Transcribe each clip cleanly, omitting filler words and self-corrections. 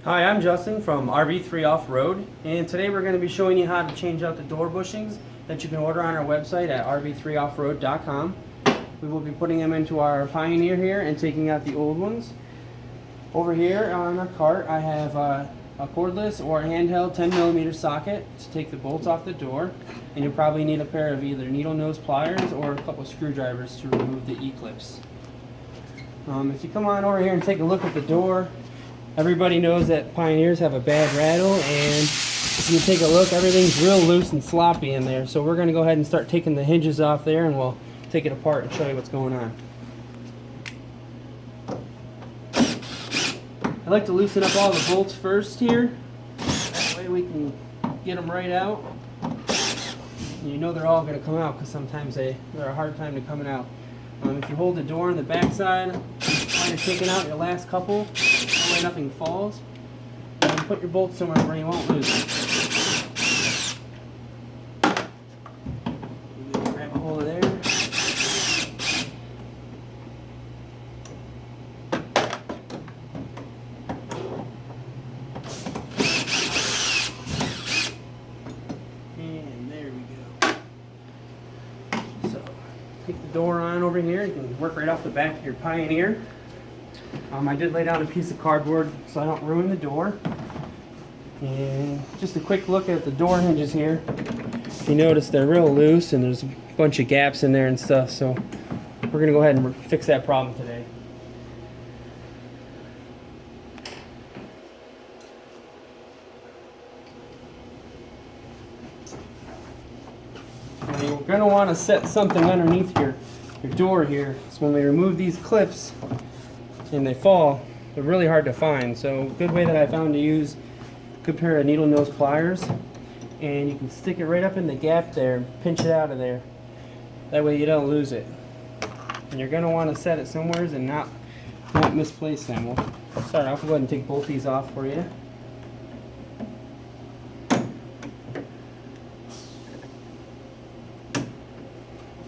Hi, I'm Justin from RB3 Off-Road, and today we're going to be showing you how to change out the door bushings that you can order on our website at rb3offroad.com. We will be putting them into our Pioneer here and taking out the old ones. Over here on our cart I have a cordless or handheld 10mm socket to take the bolts off the door, and you'll probably need a pair of either needle nose pliers or a couple of screwdrivers to remove the E-clips. If you come on over here and take a look at the door, everybody knows that Pioneers have a bad rattle, and if you take a look, everything's real loose and sloppy in there. So we're going to go ahead and start taking the hinges off there, and we'll take it apart and show you what's going on. I like to loosen up all the bolts first here. That way we can get them right out. And you know they're all going to come out because sometimes they're a hard time to coming out. If you hold the door on the back side, kind of taking out your last couple, that way nothing falls. And put your bolts somewhere where you won't lose it. Grab a hold of there. And there we go. So, take the door on over here. You can work right off the back of your Pioneer. I did lay down a piece of cardboard so I don't ruin the door. And just a quick look at the door hinges here. You notice they're real loose and there's a bunch of gaps in there and stuff, so we're going to go ahead and fix that problem today. Now you're going to want to set something underneath your door here. So when we remove these clips and they fall, they're really hard to find. So a good way that I found to use a good pair of needle nose pliers, and you can stick it right up in the gap there and pinch it out of there. That way you don't lose it. And you're going to want to set it somewhere and not misplace them. We'll start off. We'll go ahead and take both these off for you.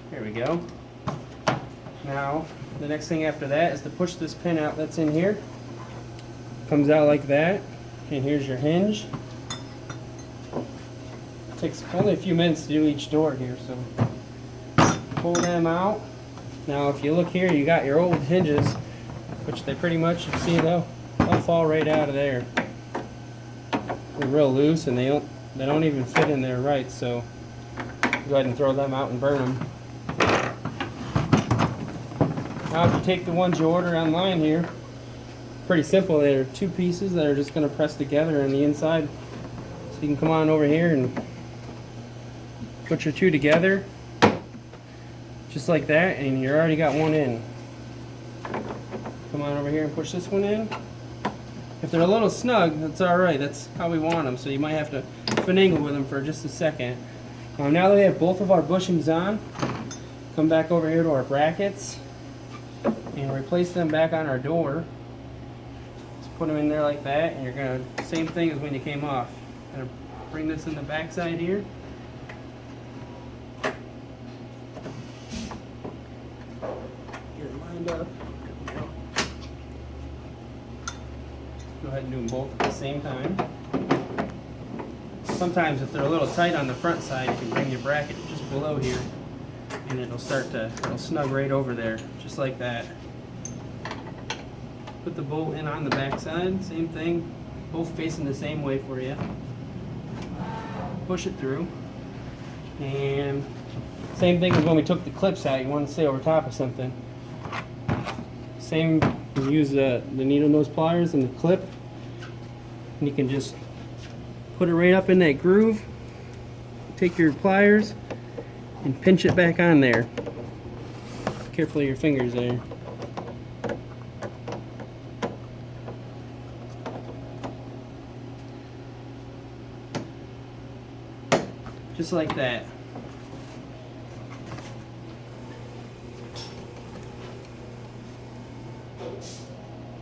There we go. Now, the next thing after that is to push this pin out that's in here. Comes out like that, and here's your hinge. It takes only a few minutes to do each door here, so pull them out. Now, if you look here, you got your old hinges, which they pretty much, you see, they'll fall right out of there. They're real loose, and they don't even fit in there right. So go ahead and throw them out and burn them. Now if you take the ones you order online here, pretty simple. They're two pieces that are just going to press together on the inside. So you can come on over here and put your two together, just like that, and you already got one in. Come on over here and push this one in. If they're a little snug, that's alright. That's how we want them, so you might have to finagle with them for just a second. Now that we have both of our bushings on, come back over here to our brackets and replace them back on our door. Just put them in there like that, and you're going to, same thing as when you came off. Going to bring this in the back side here. Get it lined up. Go ahead and do them both at the same time. Sometimes if they're a little tight on the front side, you can bring your bracket just below here, and it'll snug right over there, just like that. Put the bolt in on the back side, same thing, both facing the same way for you. Push it through, and same thing as when we took the clips out. You want to stay over top of something. Same, you use the needle nose pliers and the clip, and you can just put it right up in that groove. Take your pliers and pinch it back on there. Careful of your fingers there. Just like that.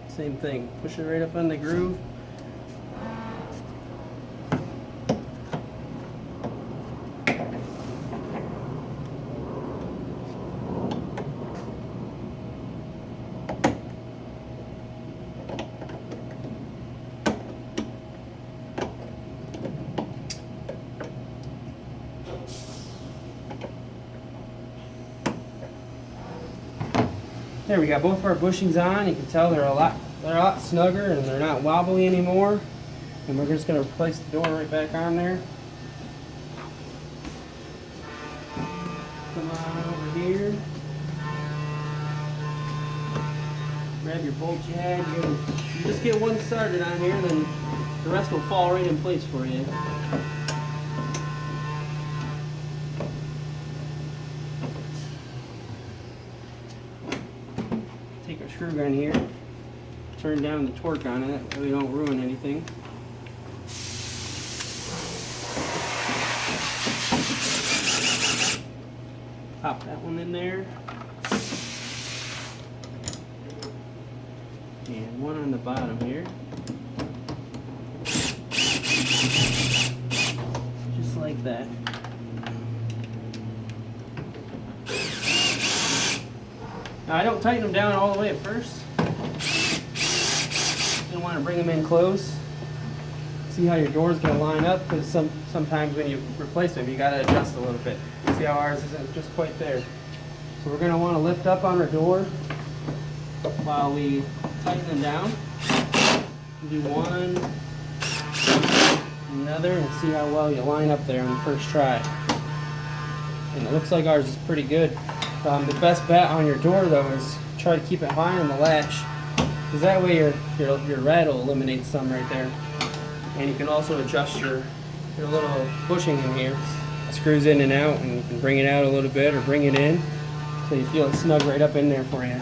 Same thing. Push it right up on the groove. There, we got both of our bushings on. You can tell they're a lot snugger and they're not wobbly anymore. And we're just going to replace the door right back on there. Come on over here. Grab your bolts you had. You just get one started on here, then the rest will fall right in place for you. Take our screw gun here, turn down the torque on it so we don't ruin anything. Pop that one in there. And one on the bottom here. Just like that. Now I don't tighten them down all the way at first. You want to bring them in close. See how your door's going to line up, because sometimes when you replace them you got to adjust a little bit. See how ours isn't just quite there. So we're going to want to lift up on our door while we tighten them down. Do one, another, and see how well you line up there on the first try. And it looks like ours is pretty good. The best bet on your door though is try to keep it high on the latch, because that way your rattle eliminates some right there. And you can also adjust your little bushing in here. It screws in and out, and you can bring it out a little bit or bring it in so you feel it snug right up in there for you.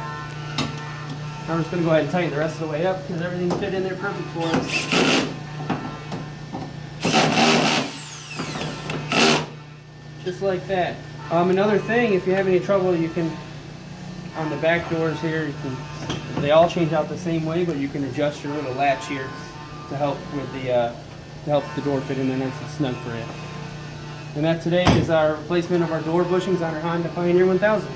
I'm just going to go ahead and tighten the rest of the way up because everything fit in there perfect for us. Just like that. Another thing, if you have any trouble, you can, on the back doors here, they all change out the same way, but you can adjust your little latch here to help with the door fit in there nice and snug for you. And that today is our replacement of our door bushings on our Honda Pioneer 1000.